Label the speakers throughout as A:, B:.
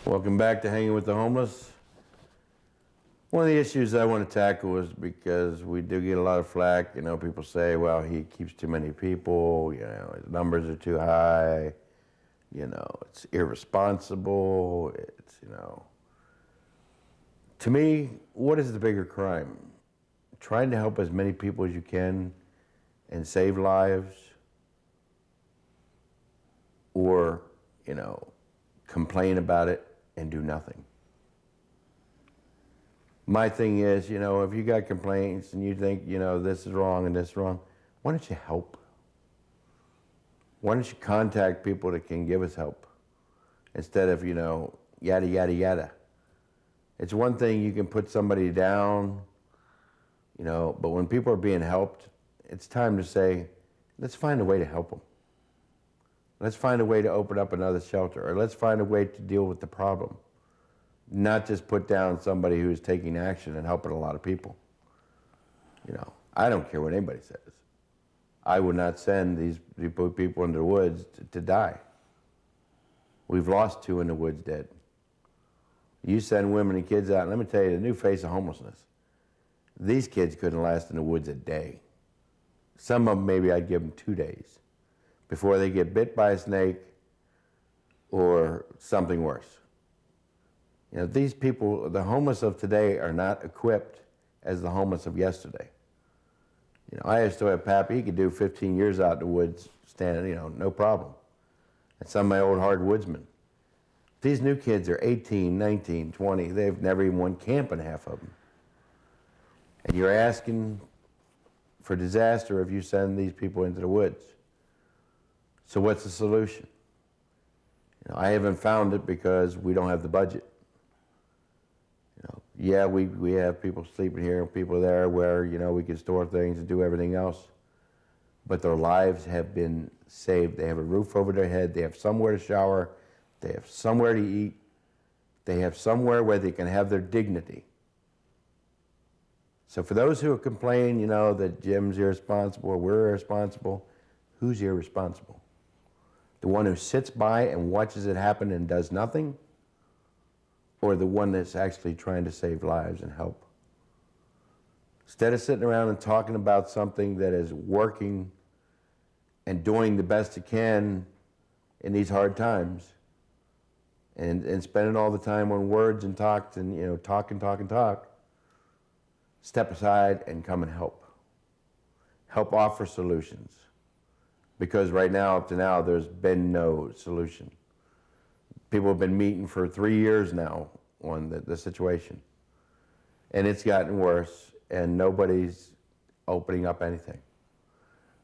A: Welcome back to Hanging with the Homeless. One of the issues I want to tackle is because we do get a lot of flack. You know, people say, well, he keeps too many people, you know, his numbers are too high, you know, it's irresponsible, it's, you know. To me, what is the bigger crime? Trying to help as many people as you can and save lives, or, you know, complain about it and do nothing. My thing is, you know, if you got complaints and you think, you know, this is wrong and this is wrong, why don't you help? Why don't you contact people that can give us help instead of, you know, yada, yada, yada. It's one thing you can put somebody down, you know, but when people are being helped, it's time to say, let's find a way to help them. Let's find a way to open up another shelter, or let's find a way to deal with the problem. Not just put down somebody who's taking action and helping a lot of people. You know, I don't care what anybody says. I would not send these people into the woods to die. We've lost 2 in the woods dead. You send women and kids out, and let me tell you, the new face of homelessness. These kids couldn't last in the woods a day. Some of them, maybe I'd give them 2 days before they get bit by a snake or something worse. You know, these people, the homeless of today are not equipped as the homeless of yesterday. You know, I used to have Pappy, he could do 15 years out in the woods standing, you know, no problem. And some of my old hardwoodsmen. These new kids are 18, 19, 20, they've never even went camping, half of them. And you're asking for disaster if you send these people into the woods. So what's the solution? You know, I haven't found it because we don't have the budget. You know, yeah, we have people sleeping here, people there where, you know, we can store things and do everything else. But their lives have been saved. They have a roof over their head. They have somewhere to shower. They have somewhere to eat. They have somewhere where they can have their dignity. So for those who complain, you know, that Jim's irresponsible or we're irresponsible, who's irresponsible? The one who sits by and watches it happen and does nothing? Or the one that's actually trying to save lives and help? Instead of sitting around and talking about something that is working and doing the best it can in these hard times, and spending all the time on words and talk, and, you know, talk, step aside and come and help. Help offer solutions. Because right now, up to now, there's been no solution. People have been meeting for 3 years now on the situation. And it's gotten worse, and nobody's opening up anything.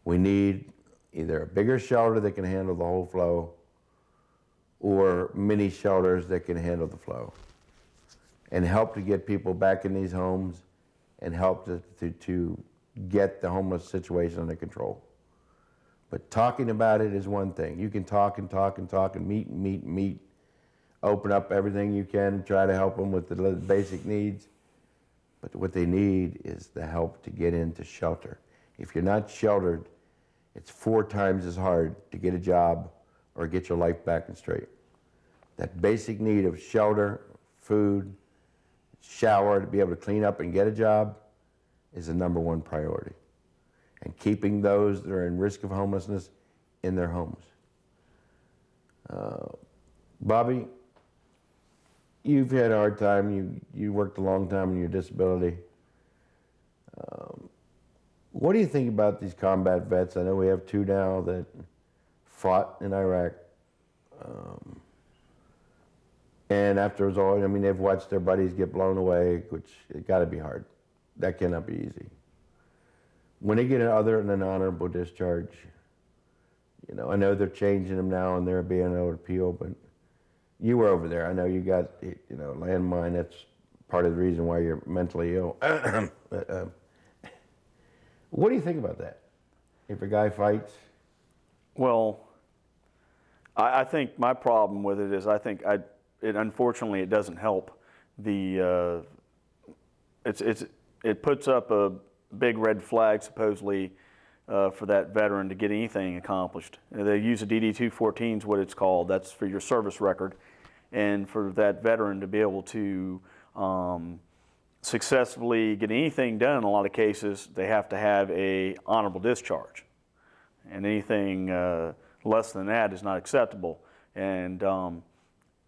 A: We need either a bigger shelter that can handle the whole flow, or mini shelters that can handle the flow. And help to get people back in these homes, and help to get the homeless situation under control. But talking about it is one thing. You can talk and meet, open up everything you can, try to help them with the basic needs. But what they need is the help to get into shelter. If you're not sheltered, it's 4 times as hard to get a job or get your life back and straight. That basic need of shelter, food, shower, to be able to clean up and get a job is the #1 priority. And keeping those that are in risk of homelessness in their homes. Bobby, you've had a hard time. You worked a long time on your disability. What do you think about these combat vets? I know we have 2 now that fought in Iraq. And after it was all, I mean, they've watched their buddies get blown away, which it got to be hard. That cannot be easy. When they get an other and an honorable discharge, you know, I know they're changing them now and they're being able to appeal, but you were over there. I know you got, you know, landmine. That's part of the reason why you're mentally ill. What do you think about that? If a guy fights?
B: Well, I think my problem with it is unfortunately it doesn't help. It puts up a big red flag supposedly for that veteran to get anything accomplished. They use a DD-214 is what it's called. That's for your service record. and for that veteran to be able to successfully get anything done, in a lot of cases, they have to have a honorable discharge. And anything less than that is not acceptable. And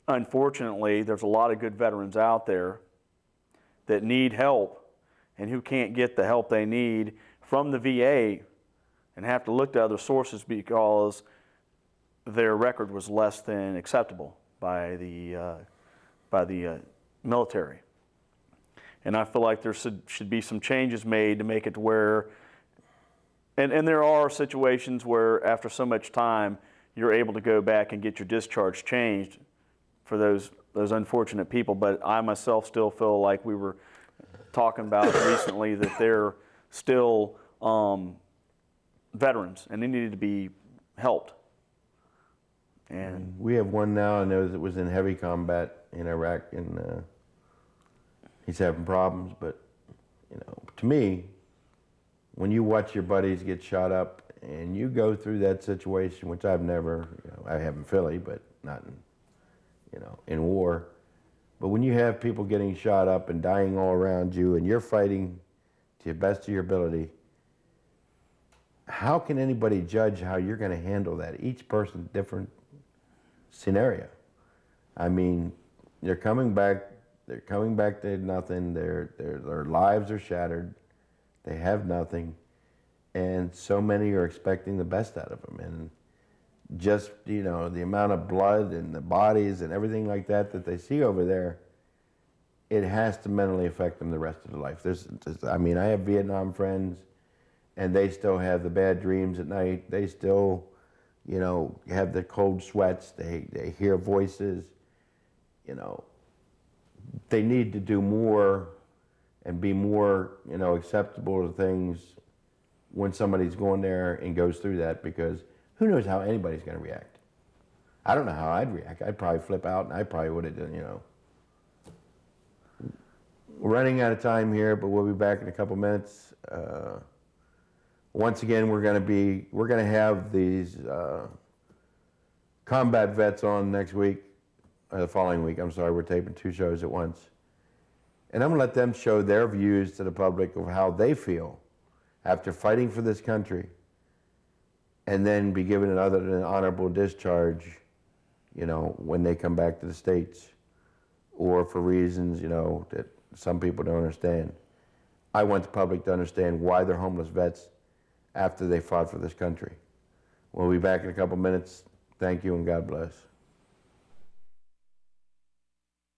B: unfortunately, there's a lot of good veterans out there that need help and who can't get the help they need from the VA and have to look to other sources because their record was less than acceptable by the military. And I feel like there should be some changes made to make it to where, and there are situations where after so much time, you're able to go back and get your discharge changed for those unfortunate people. But I myself still feel like we were talking about recently that they're still veterans and they needed to be helped. And
A: we have one now I know that was in heavy combat in Iraq, and he's having problems. But you know, to me, when you watch your buddies get shot up and you go through that situation, which I've never, you know, I have in Philly, but not in, you know, in war. But when you have people getting shot up and dying all around you and you're fighting to the best of your ability, how can anybody judge how you're going to handle that? Each person's different scenario. I mean, they're coming back to nothing. Their lives are shattered. They have nothing. And so many are expecting the best out of them. And just, you know, the amount of blood and the bodies and everything like that they see over there, it has to mentally affect them the rest of their life. I mean, I have Vietnam friends, and they still have the bad dreams at night. They still, you know, have the cold sweats. They hear voices. You know, they need to do more and be more, you know, acceptable to things when somebody's going there and goes through that, because who knows how anybody's going to react. I don't know how I'd react. I'd probably flip out, and I probably would have done, you know. We're running out of time here, but we'll be back in a couple minutes. Once again, we're going to have these combat vets on next week, or the following week. I'm sorry, we're taping 2 shows at once. And I'm going to let them show their views to the public of how they feel after fighting for this country, and then be given an honorable discharge, you know, when they come back to the States, or for reasons, you know, that some people don't understand. I want the public to understand why they're homeless vets after they fought for this country. We'll be back in a couple minutes. Thank you and God bless.